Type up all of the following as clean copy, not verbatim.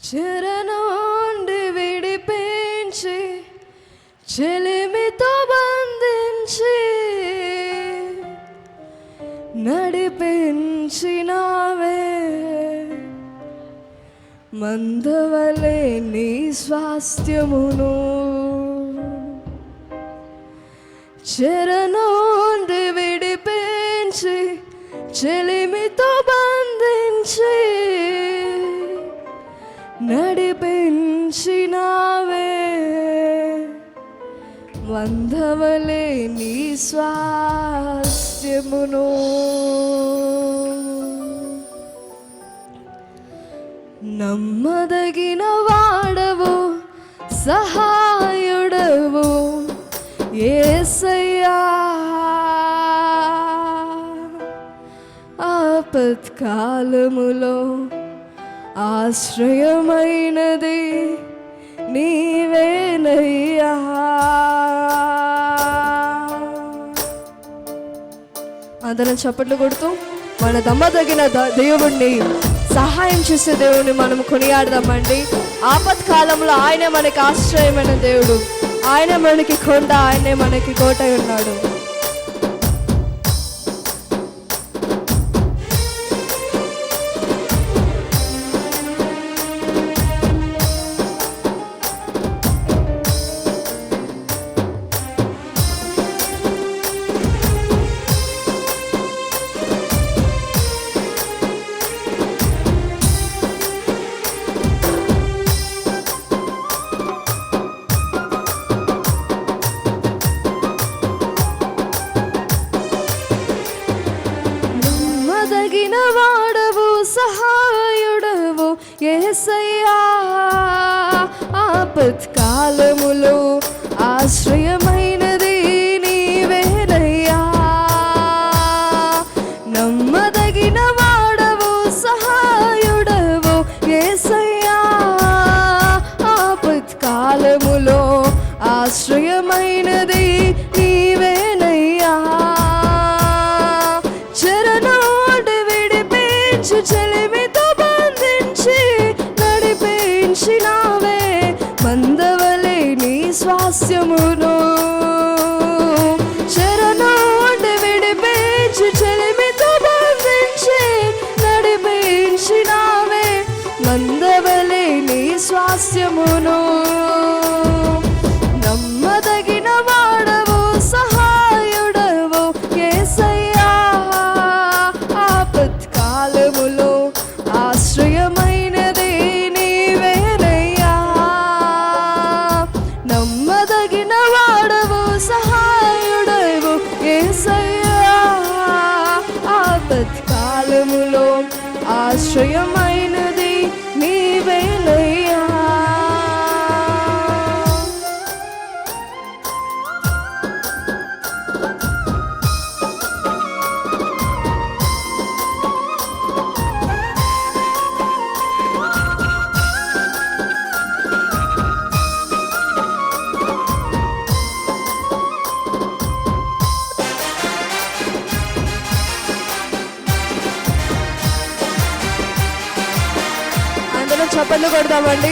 చెరనుండి విడిపించి చెలిమితో బంధించి నడిపించినావే, మందవలే నీ స్వాస్థ్యమును. చెరనుండి విడిపించి చెలిమితో బంధించి నడిపించినావే, మందవలే నీ స్వాస్థ్యమును. నమ్మదగిన వాడవు, సహాయుడవు యేసయ్యా, ఆపత్కాలములో ఆశ్రయమైనది నీవేనయ్యా. అందరం చప్పట్లు కొడుతూ మన నమ్మదగిన దేవుణ్ణి, సహాయం చేసే దేవుణ్ణి మనం కొనియాడదామండి. ఆపత్కాలంలో ఆయనే మనకి ఆశ్రయమైన దేవుడు, ఆయన మనకి కొండ, ఆయనే మనకి కోట ఉన్నాడు. వాడవు, సహాయుడవు యేసయ్యా, ఆపత్కాలములో ఆశ్రయమైనది నీవేనయ్యా. నమ్మదగిన వాడవు, సహాయుడవు యేసయ్యా, ఆపత్కాలములో ఆశ్రయమైనది నీవేనయ్యా. చెలిమితో బంధించి నడిపించినావే, మందవలే నీ స్వాస్థ్యమును. చెరనుండి విడిపించి చెలిమితో బంధించి నడిపించినావే, మందవలే నీ స్వాస్థ్యమును. నమ్మదగిన వాడవు, సహాయుడవు యేసయ్యా, ఆపత్కాలములో ఆశ్రయమైనది నీవేనయ్యా. నమ్మదగిన వాడవు, సహాయుడవు యేసయ్యా, ఆపత్కాలములో ఆశ్రయమైనది నీవేనయ్యా. చప్పట్లు కొడదామండి.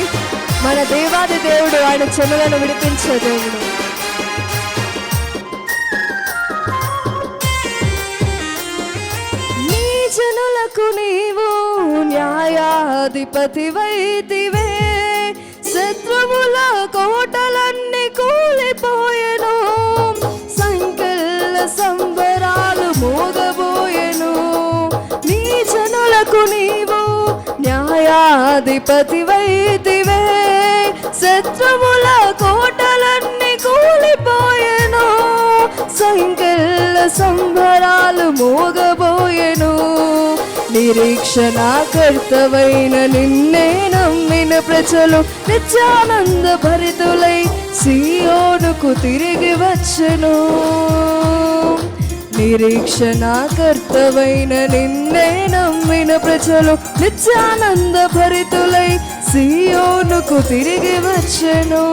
మన దేవాది దేవుడు, ఆయన చెనులను విడిపించే దేవుడు. నీ జనులకు నీవు న్యాయాధిపతి వైతివే, శత్రువుల కోటలన్నీ కూలిపోయెను, సంకల్ల సంబరాలు మోగబోయెను. నీ జనులకు నీవు న్యాయాధిపతి వైతివే, శత్రువుల కోటలన్నీ కూలిపోయెను, సంకల్ల సంబరాలు మోగబోయెను. నిరీక్షణకర్తవైన నిన్నే నమ్మిన ప్రజలు నిత్యానంద భరితులై సియోనుకు తిరిగి వచ్చెను. నిరీక్షణకర్తవైన నిన్నే నమ్మిన ప్రజలు నిత్యానంద భరితులై సియోనుకు తిరిగి వచ్చెను.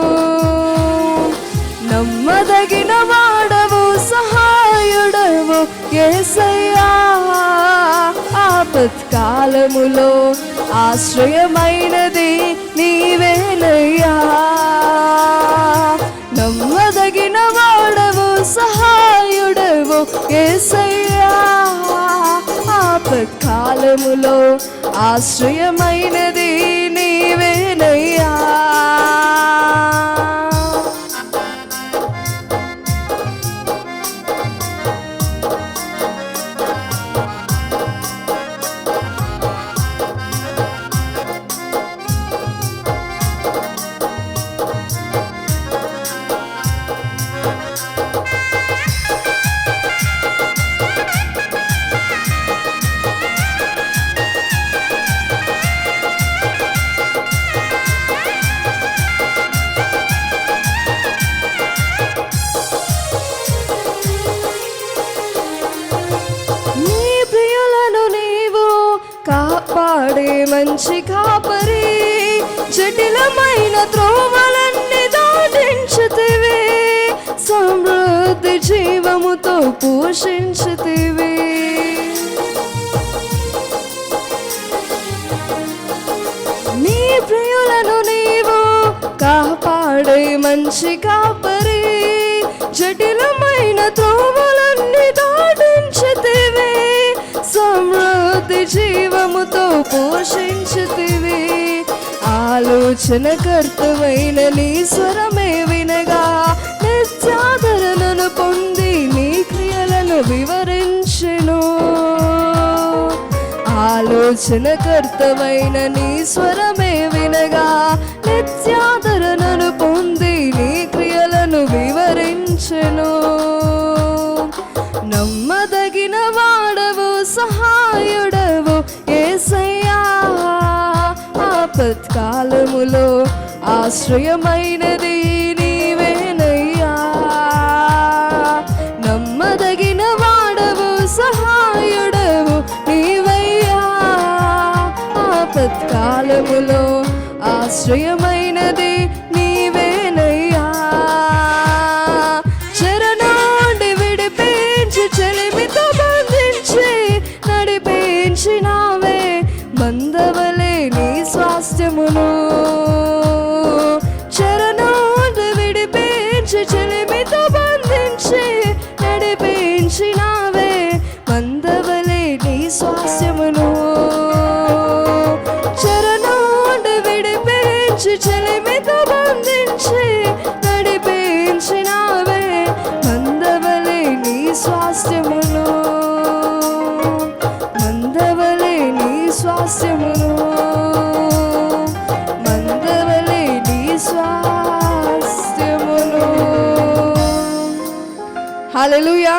నమ్మదగిన వాడవు, సహాయుడవు యేసయ్యా, ఆపత్కాలములో ఆశ్రయమైనది ఆశ్రయమైనది నీవేనయ్యా. కాపాడే మంచి కాపరి, జటిలమైన త్రోవలన్నీ దాటించుతివి, సమృద్ధి జీవముతో పోషించుతివి. నీ ప్రియులను నీవు కాపాడే మంచి కాపరి, జటిలమైన త్రోవలన్నీ దాటించుతివి, సమృద్ధి జీవముతో పోషించుతివి. ఆలోచనకర్తవైన నీ స్వరమే వినగా నిత్యాదరణను పొంది నీ క్రియలను వివరించెను. ఆలోచనకర్తవైన నీ స్వరమే వినగా నిత్యాదరణను పొంది నీ క్రియలను వివరించెను. నమ్మదగిన వాడవు, సహాయుడవు యేసయ్యా, ఆపత్కాలములో ఆశ్రయమైనది నీవేనయ్యా. నమ్మదగిన వాడవు, సహాయుడవు నీవయ్యా, ఆపత్కాలములో ఆశ్రయమైనది నీవేనయ్యా. చెలిమితో బంధించి నడిపించినావే, మందవలే నీ స్వాస్థ్యమును. చెరనోడు విడిపించి చెలిమితో బంధించి నడిపించినావే, మందవలే నీ స్వాస్థ్యమును. చెరనోడు విడిపించి చెలిమితో బంధించి నడిపించినావే, మందవలే నీ స్వాస్థ్యమును, మందవలే నీ స్వాస్థ్యమును, మందవలే నీ స్వాస్థ్యమును. హల్లెలూయా.